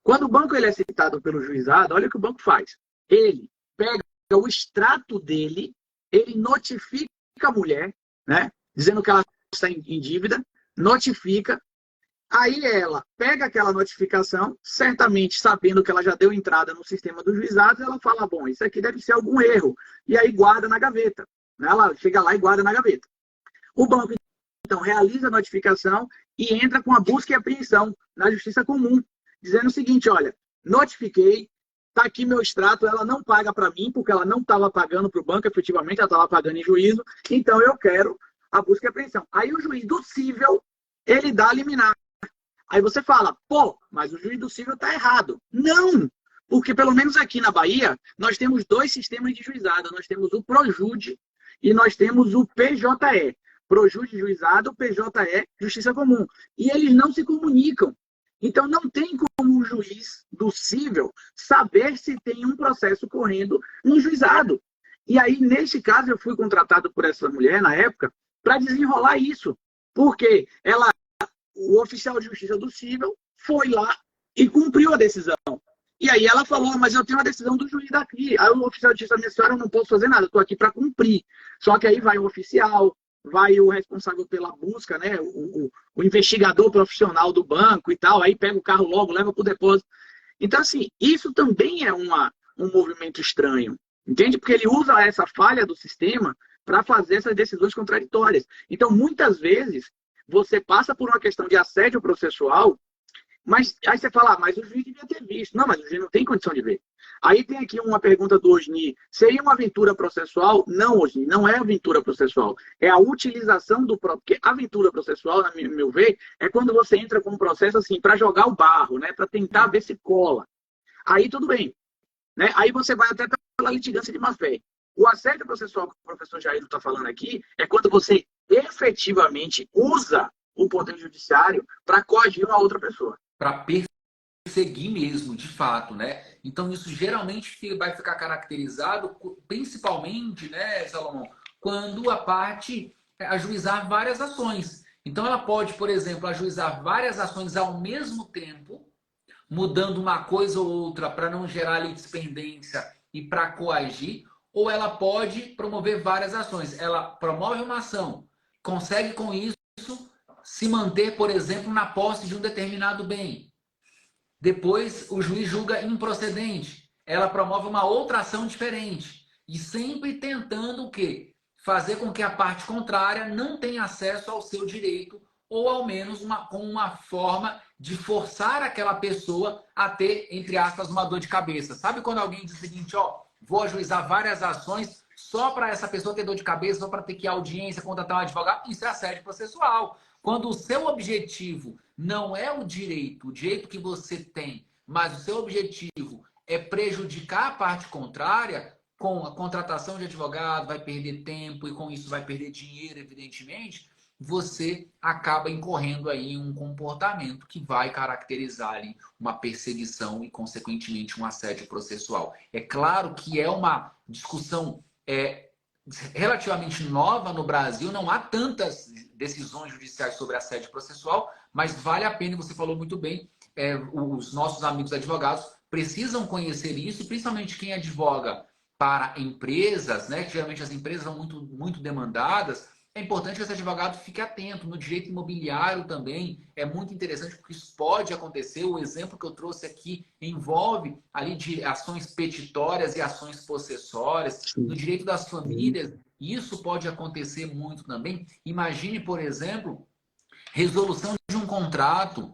Quando o banco ele é citado pelo juizado, olha o que o banco faz. Ele pega o extrato dele, ele notifica a mulher, né? Dizendo que ela está em dívida, notifica, aí ela pega aquela notificação, certamente sabendo que ela já deu entrada no sistema dos juizados, ela fala, bom, isso aqui deve ser algum erro, e aí guarda na gaveta. Ela chega lá e guarda na gaveta. O banco, então, realiza a notificação e entra com a busca e apreensão na Justiça Comum, dizendo o seguinte, olha, notifiquei, está aqui meu extrato, ela não paga para mim, porque ela não estava pagando para o banco, efetivamente, ela estava pagando em juízo, então eu quero a busca e apreensão. Aí o juiz do cível, ele dá a liminar. Aí você fala, pô, mas o juiz do cível está errado. Não! Porque pelo menos aqui na Bahia, nós temos 2 sistemas de juizado. Nós temos o Projude e nós temos o PJE. Projude juizado, PJE, Justiça Comum. E eles não se comunicam. Então não tem como o juiz do cível saber se tem um processo correndo no juizado. E aí, nesse caso, eu fui contratado por essa mulher, na época, para desenrolar isso. Porque o oficial de justiça do cível foi lá e cumpriu a decisão. E aí ela falou, mas eu tenho uma decisão do juiz daqui. Aí o oficial disse, minha senhora, eu não posso fazer nada, eu estou aqui para cumprir. Só que aí vai o oficial, vai o responsável pela busca, né? O investigador profissional do banco e tal, aí pega o carro logo, leva para o depósito. Então, assim, isso também é um movimento estranho, entende? Porque ele usa essa falha do sistema para fazer essas decisões contraditórias. Então, muitas vezes, você passa por uma questão de assédio processual, mas aí você fala, mas o juiz devia ter visto. Não, mas o juiz não tem condição de ver. Aí tem aqui uma pergunta do Osni. Seria uma aventura processual? Não, Osni, não é aventura processual. É a utilização do próprio... Porque aventura processual, no meu ver, é quando você entra com um processo assim, para jogar o barro, né? Para tentar ver se cola. Aí tudo bem. Né? Aí você vai até pela litigância de má-fé. O assédio processual que o professor Jair está falando aqui é quando você efetivamente usa o poder judiciário para coagir uma outra pessoa. Para perseguir mesmo, de fato, né? Então isso geralmente vai ficar caracterizado, principalmente, né, Salomão, quando a parte ajuizar várias ações. Então ela pode, por exemplo, ajuizar várias ações ao mesmo tempo, mudando uma coisa ou outra para não gerar litispendência e para coagir, ou ela pode promover várias ações. Ela promove uma ação, consegue com isso se manter, por exemplo, na posse de um determinado bem. Depois, o juiz julga improcedente. Ela promove uma outra ação diferente. E sempre tentando o quê? Fazer com que a parte contrária não tenha acesso ao seu direito, ou ao menos com uma forma de forçar aquela pessoa a ter, entre aspas, uma dor de cabeça. Sabe quando alguém diz o seguinte, ó, vou ajuizar várias ações só para essa pessoa ter dor de cabeça, só para ter que ir à audiência, contratar um advogado? Isso é assédio processual. Quando o seu objetivo não é o direito que você tem, mas o seu objetivo é prejudicar a parte contrária, com a contratação de advogado, vai perder tempo e com isso vai perder dinheiro, evidentemente, você acaba incorrendo aí em um comportamento que vai caracterizar ali uma perseguição e, consequentemente, um assédio processual. É claro que é uma discussão relativamente nova no Brasil, não há tantas decisões judiciais sobre assédio processual, mas vale a pena, você falou muito bem, os nossos amigos advogados precisam conhecer isso, principalmente quem advoga para empresas, né, que geralmente as empresas são muito demandadas. É importante que esse advogado fique atento. No direito imobiliário também é muito interessante, porque isso pode acontecer. O exemplo que eu trouxe aqui envolve ali de ações petitórias e ações possessórias. No direito das famílias, isso pode acontecer muito também. Imagine, por exemplo, resolução de um contrato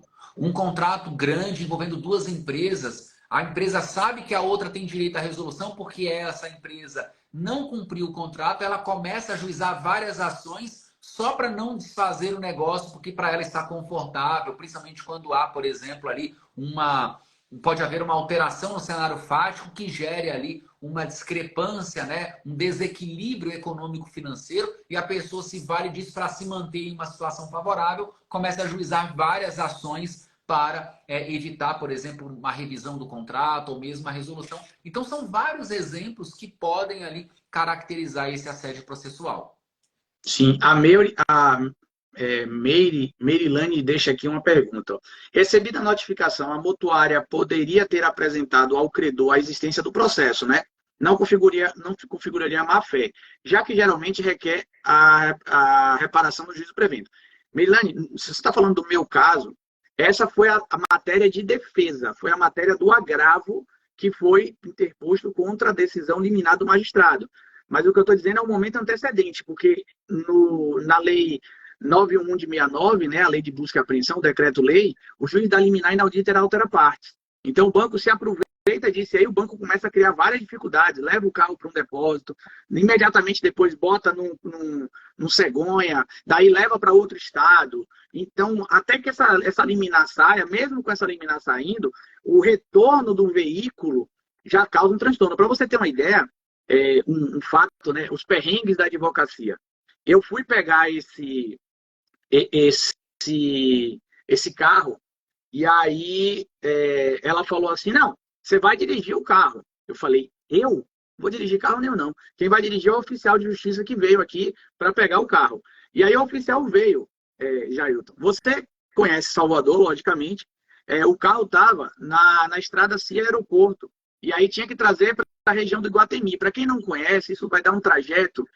grande envolvendo duas empresas. A empresa sabe que a outra tem direito à resolução porque essa empresa não cumpriu o contrato, ela começa a ajuizar várias ações só para não desfazer o negócio, porque para ela está confortável, principalmente quando há, por exemplo, ali pode haver uma alteração no cenário fático que gere ali uma discrepância, né? Um desequilíbrio econômico-financeiro, e a pessoa se vale disso para se manter em uma situação favorável, começa a ajuizar várias ações para evitar, por exemplo, uma revisão do contrato ou mesmo uma resolução. Então, são vários exemplos que podem ali caracterizar esse assédio processual. Sim, Merilane deixa aqui uma pergunta. Recebida a notificação, a mutuária poderia ter apresentado ao credor a existência do processo, né? Não configuraria má-fé, já que geralmente requer a reparação do juízo prevento. Merilane, se você está falando do meu caso, essa foi a matéria de defesa, foi a matéria do agravo que foi interposto contra a decisão liminar do magistrado. Mas o que eu estou dizendo é o momento antecedente, porque na lei 911 de 69, né, a lei de busca e apreensão, o decreto-lei, o juiz da liminar inaudita era altera partes. Então o banco se aproveita disso, e aí o banco começa a criar várias dificuldades, leva o carro para um depósito, imediatamente depois bota num cegonha, daí leva para outro estado. Então, até que essa liminar saia, mesmo com essa liminar saindo, o retorno do veículo já causa um transtorno. Para você ter uma ideia, um fato, né, os perrengues da advocacia. Eu fui pegar esse carro, e aí ela falou assim, não, você vai dirigir o carro. Eu falei, eu? Vou dirigir carro nenhum, não. Quem vai dirigir é o oficial de justiça que veio aqui para pegar o carro. E aí o oficial veio, Jailton. Você conhece Salvador, logicamente. o carro estava na estrada Cia Aeroporto. E aí tinha que trazer para a região do Iguatemi. Para quem não conhece, isso vai dar um trajeto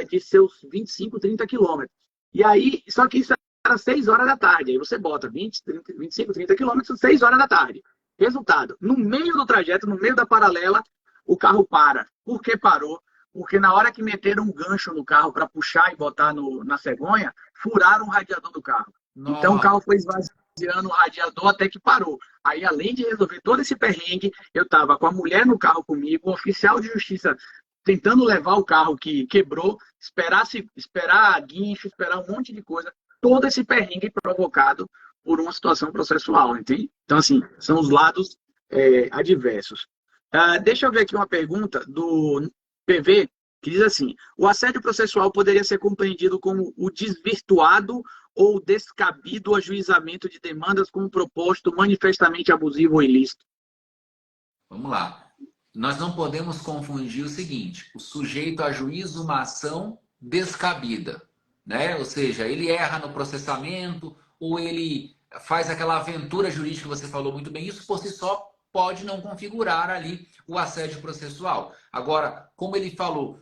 de seus 25, 30 quilômetros. E aí, só que isso era 6 horas da tarde. Aí você bota 20, 30, 25, 30 quilômetros, 6 horas da tarde. Resultado, no meio do trajeto, no meio da paralela, o carro para. Por que parou? Porque na hora que meteram um gancho no carro para puxar e botar na cegonha, furaram o radiador do carro. Nossa. Então o carro foi esvaziando o radiador até que parou. Aí, além de resolver todo esse perrengue, eu estava com a mulher no carro comigo, o oficial de justiça tentando levar o carro que quebrou, esperar guincho, esperar um monte de coisa. Todo esse perrengue provocado por uma situação processual, entende? Então, assim, são os lados adversos. Deixa eu ver aqui uma pergunta do PV, que diz assim: o assédio processual poderia ser compreendido como o desvirtuado ou descabido ajuizamento de demandas com um propósito manifestamente abusivo ou ilícito? Vamos lá. Nós não podemos confundir o seguinte: o sujeito ajuiza uma ação descabida, né? Ou seja, ele erra no processamento ou ele faz aquela aventura jurídica que você falou muito bem. Isso por si só pode não configurar ali o assédio processual. Agora, como ele falou,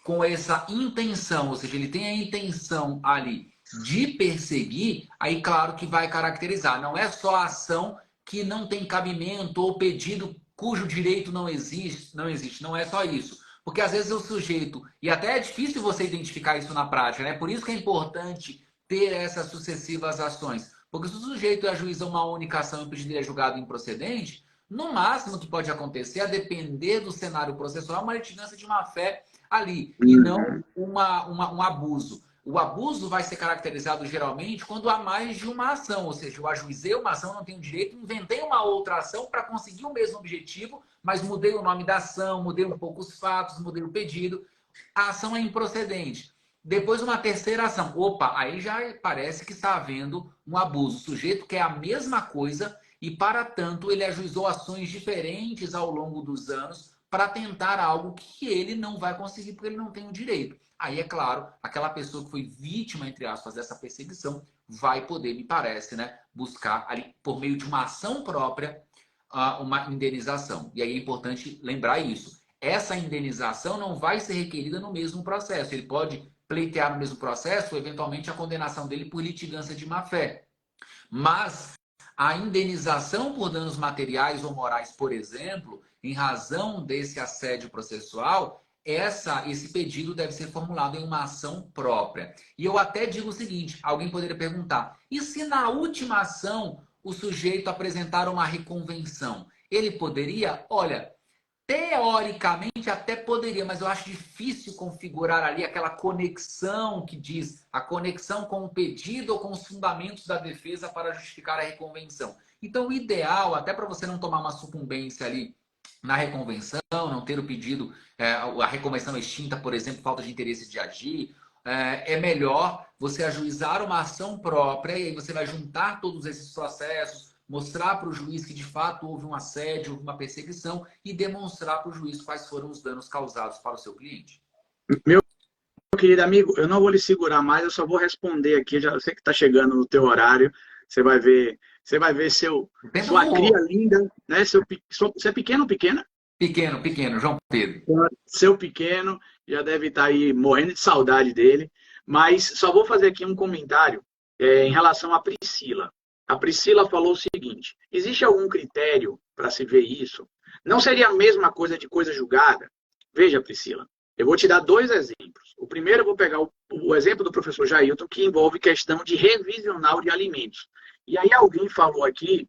com essa intenção, ou seja, ele tem a intenção ali de perseguir, aí claro que vai caracterizar. Não é só a ação que não tem cabimento ou pedido cujo direito não existe, não é só isso. Porque às vezes o sujeito, e até é difícil você identificar isso na prática, né? Por isso que é importante ter essas sucessivas ações. Porque se o sujeito ajuiza uma única ação e o pedido é julgado improcedente, no máximo que pode acontecer, a depender do cenário processual, uma litigância de má-fé ali, e não um abuso. O abuso vai ser caracterizado geralmente quando há mais de uma ação, ou seja, eu ajuizei uma ação, não tenho direito, inventei uma outra ação para conseguir o mesmo objetivo, mas mudei o nome da ação, mudei um pouco os fatos, mudei o pedido. A ação é improcedente. Depois uma terceira ação. Opa, aí já parece que está havendo um abuso. O sujeito quer a mesma coisa e, para tanto, ele ajuizou ações diferentes ao longo dos anos para tentar algo que ele não vai conseguir porque ele não tem o direito. Aí, é claro, aquela pessoa que foi vítima, entre aspas, dessa perseguição vai poder, me parece, né, buscar ali, por meio de uma ação própria, uma indenização. E aí é importante lembrar isso. Essa indenização não vai ser requerida no mesmo processo. Ele pode pleitear no mesmo processo, eventualmente, a condenação dele por litigância de má-fé. Mas a indenização por danos materiais ou morais, por exemplo, em razão desse assédio processual, esse pedido deve ser formulado em uma ação própria. E eu até digo o seguinte: alguém poderia perguntar, e se na última ação o sujeito apresentar uma reconvenção? Ele poderia? Olha, teoricamente até poderia, mas eu acho difícil configurar ali aquela conexão que diz a conexão com o pedido ou com os fundamentos da defesa para justificar a reconvenção. Então, o ideal, até para você não tomar uma sucumbência ali na reconvenção, não ter o pedido, a reconvenção extinta, por exemplo, falta de interesse de agir, é melhor você ajuizar uma ação própria e aí você vai juntar todos esses processos, mostrar para o juiz que de fato houve um assédio, houve uma perseguição e demonstrar para o juiz quais foram os danos causados para o seu cliente. Meu querido amigo, eu não vou lhe segurar mais, eu só vou responder aqui. Já sei que está chegando no teu horário. Você vai ver sua cria linda, né? Você é pequeno ou pequena? Pequeno, João Pedro. Seu pequeno já deve estar aí morrendo de saudade dele. Mas só vou fazer aqui um comentário em relação à Priscila. A Priscila falou o seguinte: existe algum critério para se ver isso? Não seria a mesma coisa de coisa julgada? Veja, Priscila, eu vou te dar 2 exemplos. O primeiro, eu vou pegar o exemplo do professor Jailton, que envolve questão de revisional de alimentos. E aí alguém falou aqui,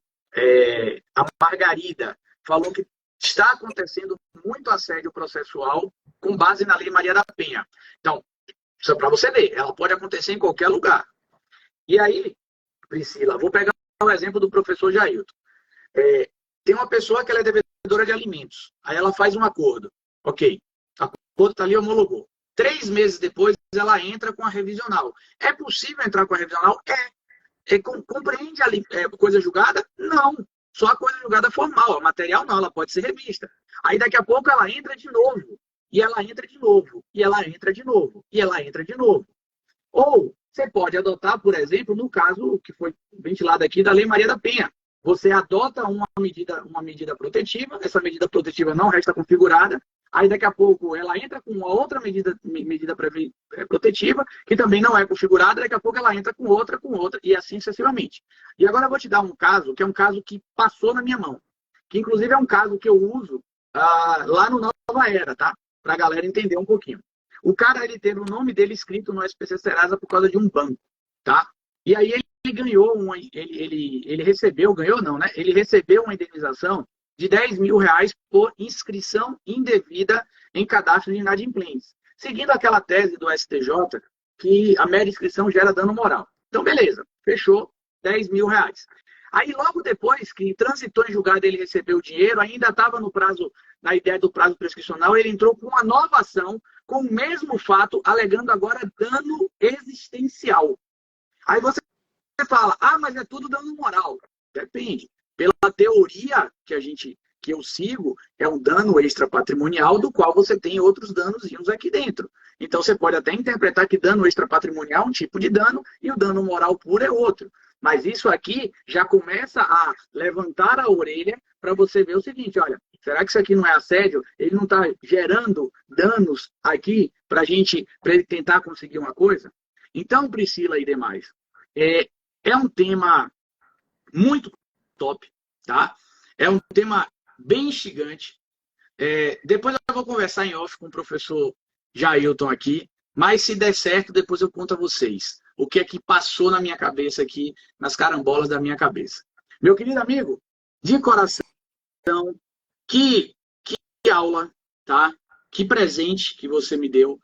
a Margarida, falou que está acontecendo muito assédio processual com base na Lei Maria da Penha. Então, só para você ver, ela pode acontecer em qualquer lugar. E aí, Priscila, vou pegar o exemplo do professor Jailton. Tem uma pessoa que ela é devedora de alimentos. Aí ela faz um acordo. Ok, o acordo está ali, homologou. 3 meses depois, ela entra com a revisional. É possível entrar com a revisional? Compreende a coisa julgada? Não. Só a coisa julgada formal. A material não, ela pode ser revista. Aí daqui a pouco ela entra de novo. E ela entra de novo. E ela entra de novo. E ela entra de novo. Ou você pode adotar, por exemplo, no caso que foi ventilado aqui da Lei Maria da Penha. você adota uma medida protetiva, essa medida protetiva não resta configurada, aí daqui a pouco ela entra com uma outra medida protetiva, que também não é configurada, daqui a pouco ela entra com outra, e assim sucessivamente. E agora eu vou te dar um caso, que é um caso que passou na minha mão, que inclusive é um caso que eu uso lá no Nova Era, tá? Para a galera entender um pouquinho. O cara, ele teve o nome dele escrito no SPC Serasa por causa de um banco, tá? E aí ele ganhou, ele recebeu, ganhou não, né? Ele recebeu uma indenização de R$10.000 por inscrição indevida em cadastro de inadimplentes. Seguindo aquela tese do STJ, que a mera inscrição gera dano moral. Então, beleza, fechou, R$10.000. Aí, logo depois que transitou em julgado, ele recebeu o dinheiro, ainda estava no prazo, na ideia do prazo prescricional, ele entrou com uma nova ação, com o mesmo fato, alegando agora dano existencial. Aí você fala, mas é tudo dano moral. Depende. Pela teoria que eu sigo, é um dano extrapatrimonial do qual você tem outros danozinhos aqui dentro. Então, você pode até interpretar que dano extrapatrimonial é um tipo de dano e o dano moral puro é outro. Mas isso aqui já começa a levantar a orelha para você ver o seguinte, olha, será que isso aqui não é assédio? Ele não está gerando danos aqui para ele tentar conseguir uma coisa? Então, Priscila e demais, é um tema muito top, tá? É um tema bem instigante. Depois eu vou conversar em off com o professor Jailton aqui, mas se der certo, depois eu conto a vocês o que é que passou na minha cabeça aqui, nas carambolas da minha cabeça. Meu querido amigo, de coração, que aula, tá? Que presente que você me deu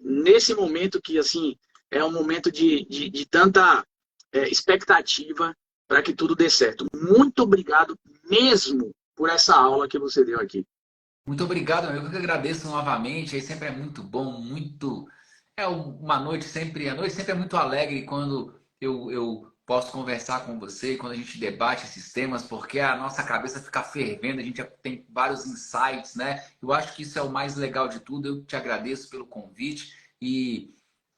nesse momento que, assim, é um momento de tanta expectativa para que tudo dê certo. Muito obrigado mesmo por essa aula que você deu aqui. Muito obrigado, amigo. Eu que agradeço novamente. Aí sempre é muito bom, uma noite sempre. A noite sempre é muito alegre quando eu posso conversar com você, quando a gente debate esses temas, porque a nossa cabeça fica fervendo, a gente tem vários insights, né? Eu acho que isso é o mais legal de tudo. Eu te agradeço pelo convite e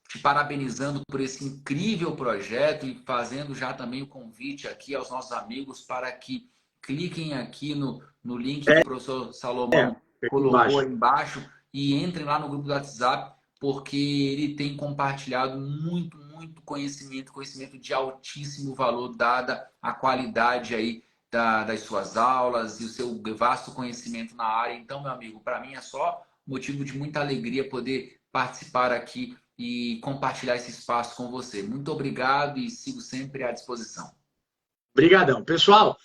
te parabenizando por esse incrível projeto e fazendo já também o convite aqui aos nossos amigos para que cliquem aqui no link que o professor Salomão colocou aí embaixo e entrem lá no grupo do WhatsApp, porque ele tem compartilhado muito conhecimento de altíssimo valor, dada a qualidade aí das suas aulas e o seu vasto conhecimento na área. Então, meu amigo, para mim é só motivo de muita alegria poder participar aqui e compartilhar esse espaço com você. Muito obrigado e sigo sempre à disposição. Obrigadão. Pessoal,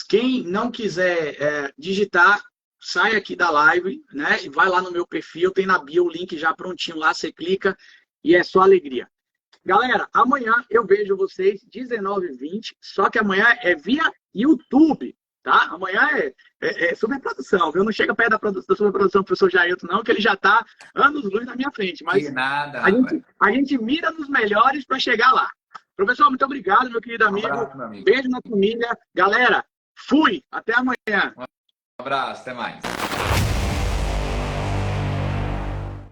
quem não quiser digitar, sai aqui da live, né? E vai lá no meu perfil, tem na bio o link já prontinho lá, você clica e é só alegria. Galera, amanhã eu vejo vocês 19h20, só que amanhã é via YouTube, tá? Amanhã é superprodução, viu? Não chega perto da superprodução do professor Jailton, não, que ele já tá anos-luz na minha frente. Mas que nada, a gente mira nos melhores para chegar lá. Professor, muito obrigado, meu querido amigo. Um abraço, meu amigo. Beijo na família. Galera, fui. Até amanhã. Um abraço, até mais.